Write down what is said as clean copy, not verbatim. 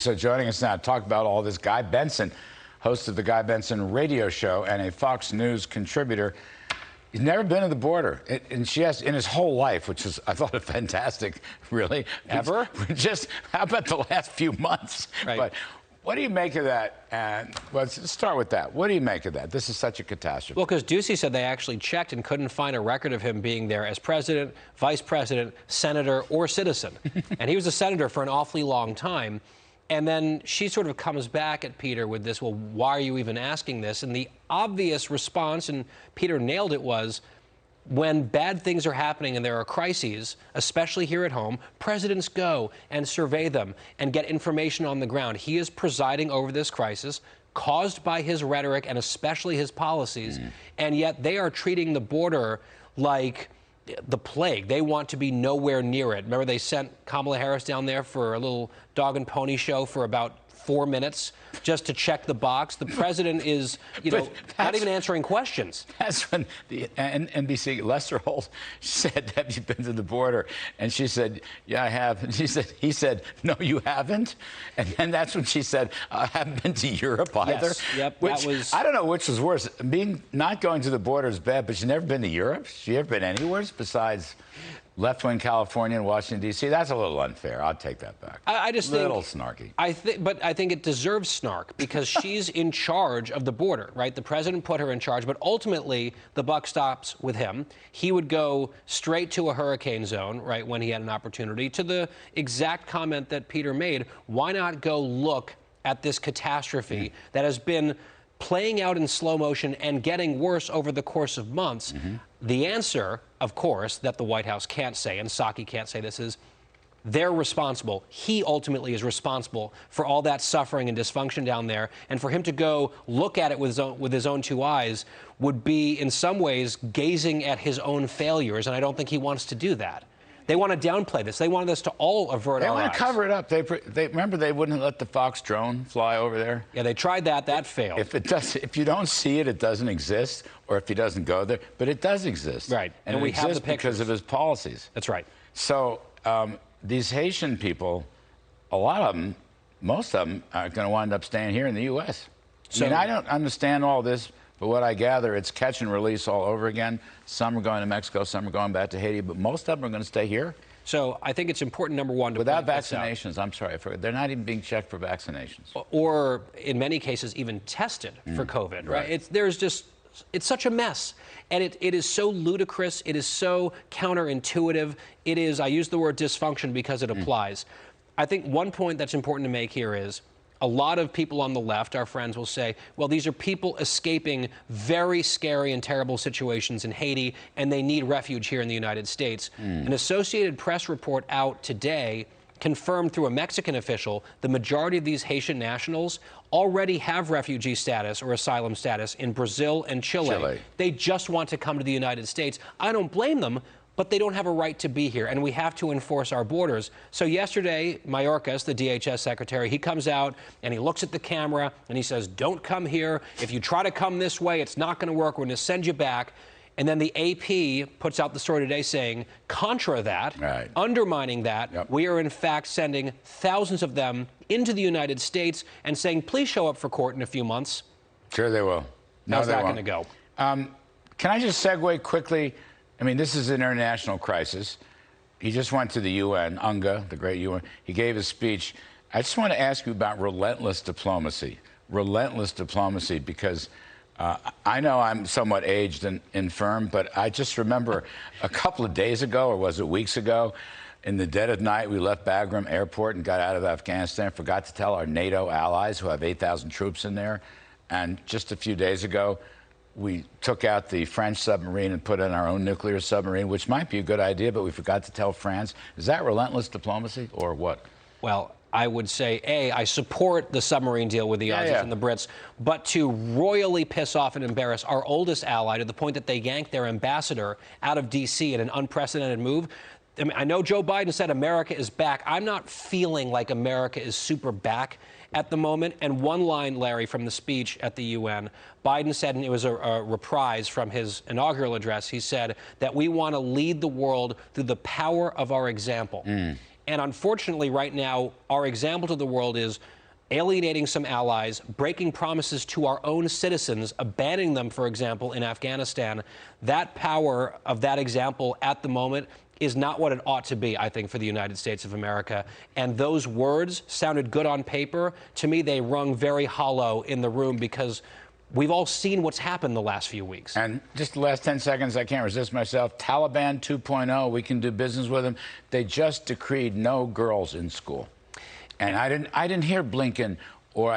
So joining us now to talk about all this, Guy Benson, host of the Guy Benson radio show and a Fox News contributor. He's never been to the border, and she has in his whole life, which is, I thought, a fantastic, really. Ever? Just, how about the last few months? Right. But what do you make of that? And let's start with that. What do you make of that? This is such a catastrophe. Well, because Ducey said they actually checked and couldn't find a record of him being there as president, vice president, senator, or citizen. And he was a senator for an awfully long time. And then she sort of comes back at Peter with this, well, why are you even asking this? And the obvious response, and Peter nailed it, was when bad things are happening and there are crises, especially here at home, presidents go and survey them and get information on the ground. He is presiding over this crisis caused by his rhetoric and especially his policies, and yet they are treating the border like the plague. They want to be nowhere near it. Remember, they sent Kamala Harris down there for a little dog and pony show for about 4 minutes just to check the box. The president is, not even answering questions. That's when the NBC, Lester Holt, said, have you been to the border? And she said, yeah, I have. And he said, no, you haven't? And then that's when she said, I haven't been to Europe either. Yes, yep, which, I don't know which was worse. Not going to the border is bad, but she's never been to Europe? She ever been anywhere besides left-wing California and Washington, D.C.? That's a little unfair. I'll take that back. I just think... A little snarky. But I think it deserves snark because she's in charge of the border, right? The president put her in charge, but ultimately the buck stops with him. He would go straight to a hurricane zone, right, when he had an opportunity. To the exact comment that Peter made, why not go look at this catastrophe that has been playing out in slow motion and getting worse over the course of months? The answer, of course, that the White House can't say, and Psaki can't say this, is they're responsible. He ultimately is responsible for all that suffering and dysfunction down there. And for him to go look at it with his own two eyes would be, in some ways, gazing at his own failures. And I don't think he wants to do that. They want to downplay this. They want us to all avert our eyes. They want to cover it up. They remember they wouldn't let the Fox drone fly over there. Yeah, they tried that. That failed. If you don't see it, it doesn't exist, or if he doesn't go there. But it does exist. Right. And we have the pictures because of his policies. That's right. So these Haitian people, a lot of them, most of them, are going to wind up staying here in the U.S. I mean, I don't understand all this. But what I gather, it's catch and release all over again. Some are going to Mexico, some are going back to Haiti, but most of them are going to stay here. So I think it's important, number one, to without vaccinations. I'm sorry, they're not even being checked for vaccinations. Or in many cases, even tested for COVID. Right? It's such a mess, and it is so ludicrous. It is so counterintuitive. It is. I use the word dysfunction because it applies. I think one point that's important to make here is, a lot of people on the left, our friends, will say, well, these are people escaping very scary and terrible situations in Haiti, and they need refuge here in the United States. An Associated Press report out today confirmed through a Mexican official the majority of these Haitian nationals already have refugee status or asylum status in Brazil and Chile. They just want to come to the United States. I don't blame them, but they don't have a right to be here, and we have to enforce our borders. So yesterday, Mayorkas, the DHS secretary, he comes out and he looks at the camera and he says, don't come here. If you try to come this way, it's not going to work. We're going to send you back. And then the AP puts out the story today saying, contra that, undermining that, we are in fact sending thousands of them into the United States and saying, please show up for court in a few months. Sure they will. How's that going to go? Can I just segue quickly? I mean, this is an international crisis. He just went to the UN, UNGA, the great UN. He gave his speech. I just want to ask you about relentless diplomacy. Relentless diplomacy, because I know I'm somewhat aged and infirm, but I just remember a couple of days ago, or was it weeks ago, in the dead of night, we left Bagram Airport and got out of Afghanistan, forgot to tell our NATO allies who have 8,000 troops in there. And just a few days ago, we took out the French submarine and put in our own nuclear submarine, which might be a good idea, but we forgot to tell France. Is that relentless diplomacy or what? Well, I would say, A, I support the submarine deal with the Aussies and the Brits, but to royally piss off and embarrass our oldest ally to the point that they yanked their ambassador out of D.C. in an unprecedented move. I mean, I know Joe Biden said America is back. I'm not feeling like America is super back at the moment. And one line, Larry, from the speech at the UN, Biden said, and it was a reprise from his inaugural address, he said that we want to lead the world through the power of our example. And unfortunately, right now, our example to the world is alienating some allies, breaking promises to our own citizens, abandoning them, for example, in Afghanistan. That power of that example at the moment is not what it ought to be, I think, for the United States of America. And those words sounded good on paper. To me, they rung very hollow in the room because we've all seen what's happened the last few weeks. And just the last 10 seconds, I can't resist myself. Taliban 2.0, we can do business with them. They just decreed no girls in school. And I didn't hear Blinken